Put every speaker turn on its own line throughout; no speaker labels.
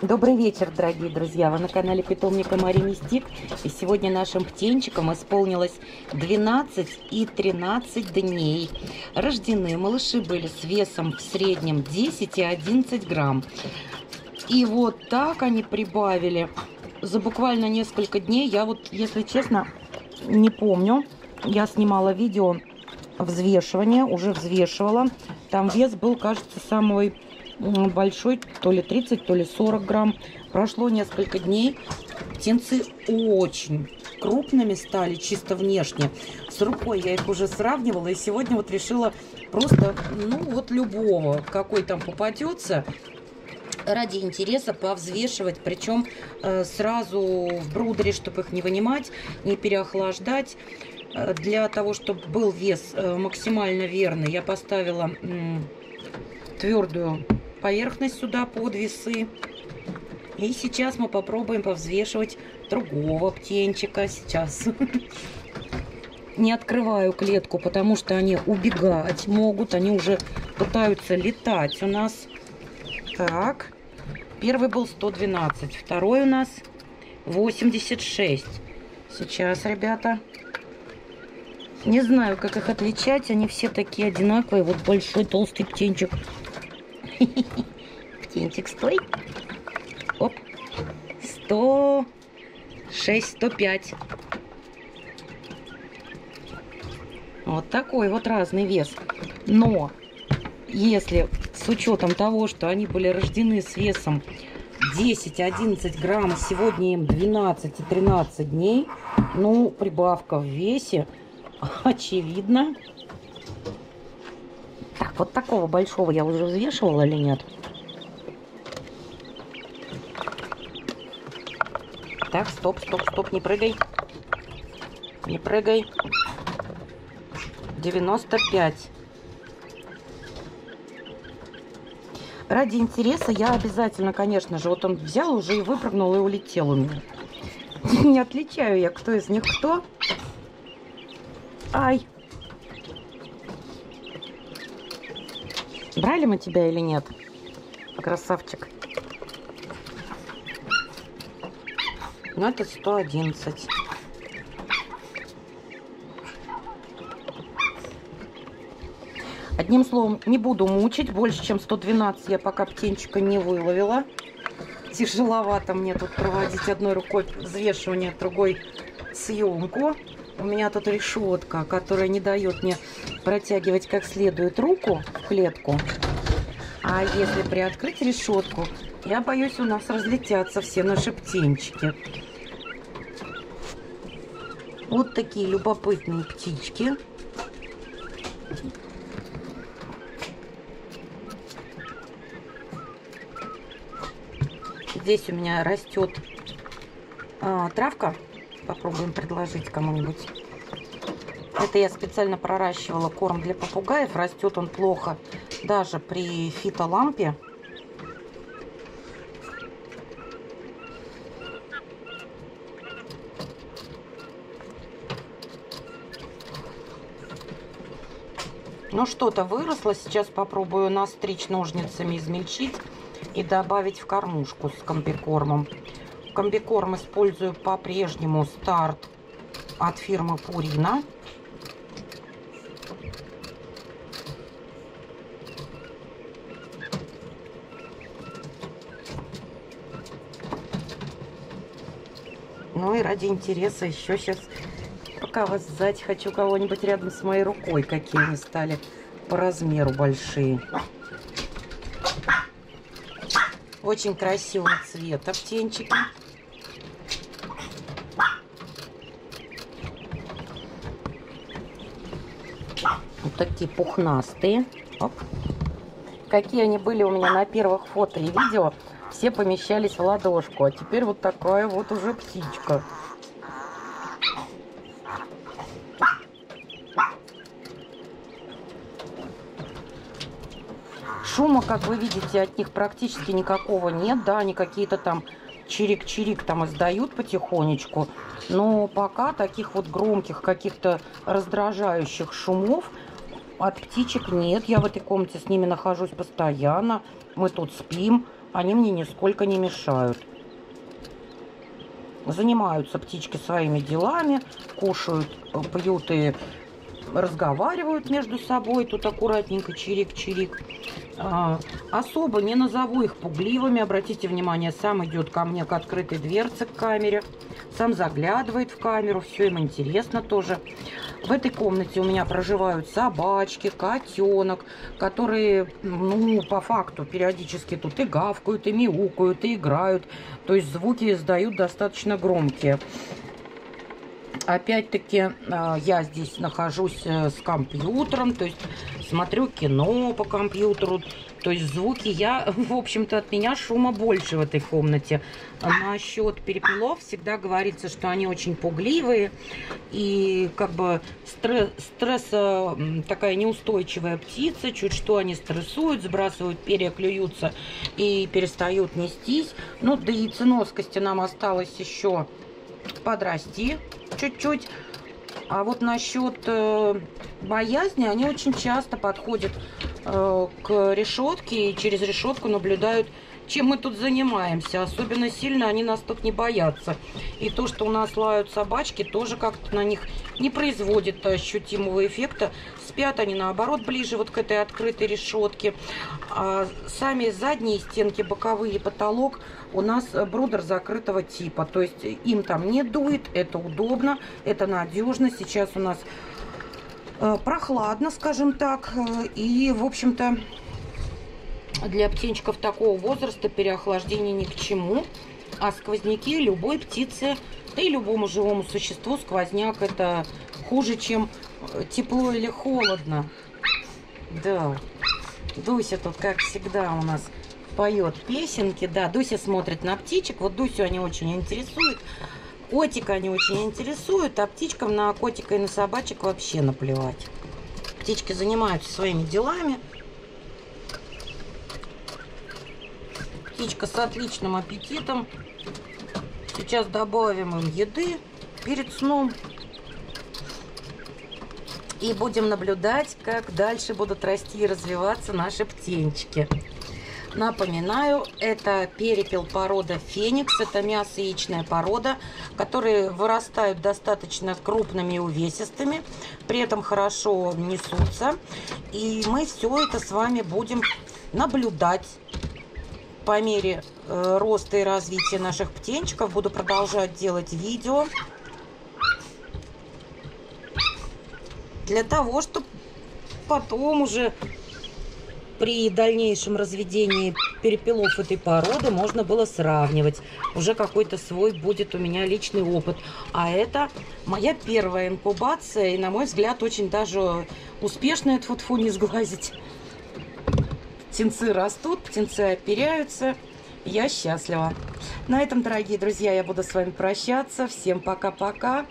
Добрый вечер, дорогие друзья! Вы на канале питомника Мари Мистик. И сегодня нашим птенчикам исполнилось 12 и 13 дней. Рождены малыши были с весом в среднем 10 и 11 грамм. И вот так они прибавили за буквально несколько дней. Я вот, если честно, не помню. Я снимала видео взвешивания, уже взвешивала. Там вес был, кажется, самый большой, то ли 30, то ли 40 грамм. Прошло несколько дней. Птенцы очень крупными стали, чисто внешне. С рукой я их уже сравнивала. И сегодня вот решила просто, вот любого, какой там попадется, ради интереса повзвешивать. Причем сразу в брудере, чтобы их не вынимать, не переохлаждать. Для того, чтобы был вес максимально верный, я поставила твердую поверхность сюда под весы. И сейчас мы попробуем повзвешивать другого птенчика. Сейчас не открываю клетку, потому что они убегать могут. Они уже пытаются летать у нас. Так, первый был 112, второй у нас 86. Сейчас, ребята, не знаю, как их отличать. Они все такие одинаковые. Вот большой толстый птенчик. Птенчик, стой. Оп. 106, 105. Вот такой вот разный вес. Но если с учетом того, что они были рождены с весом 10-11 грамм, сегодня им 12 и 13 дней, прибавка в весе очевидно. Так, вот такого большого я уже взвешивала или нет? Так, стоп, не прыгай. Не прыгай. 95. Ради интереса я обязательно, конечно же, вот он взял уже и выпрыгнул и улетел у меня. Не отличаю я, кто из них кто. Ай. Брали мы тебя или нет? Красавчик. Это 111. Одним словом, не буду мучить. Больше, чем 112 я пока птенчика не выловила. Тяжеловато мне тут проводить одной рукой взвешивание, другой съемку. У меня тут решетка, которая не дает мне протягивать как следует руку в клетку. А если приоткрыть решетку, я боюсь, у нас разлетятся все наши птенчики. Вот такие любопытные птички. Здесь у меня растет травка. Попробуем предложить кому-нибудь. Это я специально проращивала корм для попугаев. Растет он плохо даже при фитолампе. Что-то выросло. Сейчас попробую настричь ножницами, измельчить и добавить в кормушку с комбикормом. Комбикорм использую по-прежнему старт от фирмы Purina. И ради интереса еще сейчас, пока вас сзади, хочу кого-нибудь рядом с моей рукой, какие они стали по размеру большие. Очень красивого цвета птенчики. Вот такие пухнастые. Оп. Какие они были у меня на первых фото и видео. Все помещались в ладошку. А теперь вот такая вот уже птичка. Шума, как вы видите, от них практически никакого нет. Да, они какие-то там чирик-чирик там издают потихонечку. Но пока таких вот громких, каких-то раздражающих шумов от птичек нет. Я в этой комнате с ними нахожусь постоянно. Мы тут спим. они мне нисколько не мешают. Занимаются птички своими делами, кушают, пьют и разговаривают между собой. Тут аккуратненько чирик-чирик. Особо не назову их пугливыми. Обратите внимание, сам идет ко мне к открытой дверце, к камере. Сам заглядывает в камеру. Все им интересно тоже. В этой комнате у меня проживают собачки, котенок, которые, ну, по факту периодически тут и гавкают, и мяукают, и играют. То есть звуки издают достаточно громкие. Опять-таки, я здесь нахожусь с компьютером, то есть смотрю кино по компьютеру. То есть звуки в общем-то, от меня шума больше в этой комнате. Насчет перепелов всегда говорится, что они очень пугливые. И как бы стресса такая неустойчивая птица. Чуть что они стрессуют, сбрасывают перья, клюются и перестают нестись. Ну, до яйценоскости нам осталось еще подрасти чуть-чуть. А вот насчет боязни, они очень часто подходят к решетке и через решетку наблюдают, чем мы тут занимаемся. Особенно сильно они нас тут не боятся. И то, что у нас лают собачки, тоже как-то на них не производит ощутимого эффекта. Спят они, наоборот, ближе вот к этой открытой решетке. А сами задние стенки, боковые, потолок у нас брудер закрытого типа. То есть им там не дует, это удобно, это надежно. Сейчас у нас прохладно, скажем так. И, в общем-то, для птенчиков такого возраста переохлаждение ни к чему. А сквозняки любой птице, да и любому живому существу сквозняк это хуже, чем тепло или холодно. Да, Дуся тут, как всегда, у нас поет песенки. Да, Дуся смотрит на птичек. Вот Дусю они очень интересуют. Котика они очень интересуют, а птичкам на котика и на собачек вообще наплевать. Птички занимаются своими делами. Птичка с отличным аппетитом. Сейчас добавим им еды перед сном. И будем наблюдать, как дальше будут расти и развиваться наши птенчики. Напоминаю, это перепел порода Феникс. Это мясо-яичная порода, которые вырастают достаточно крупными и увесистыми. При этом хорошо несутся. И мы все это с вами будем наблюдать по мере роста и развития наших птенчиков. Буду продолжать делать видео. Для того, чтобы потом уже при дальнейшем разведении перепелов этой породы можно было сравнивать. Уже какой-то свой будет у меня личный опыт. А это моя первая инкубация. И, на мой взгляд, очень даже успешная, тьфу-тьфу, не сглазить. Птенцы растут, птенцы оперяются. Я счастлива. На этом, дорогие друзья, я буду с вами прощаться. Всем пока-пока.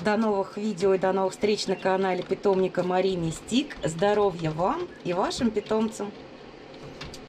До новых видео и до новых встреч на канале питомника Марии Мистик. Здоровья вам и вашим питомцам!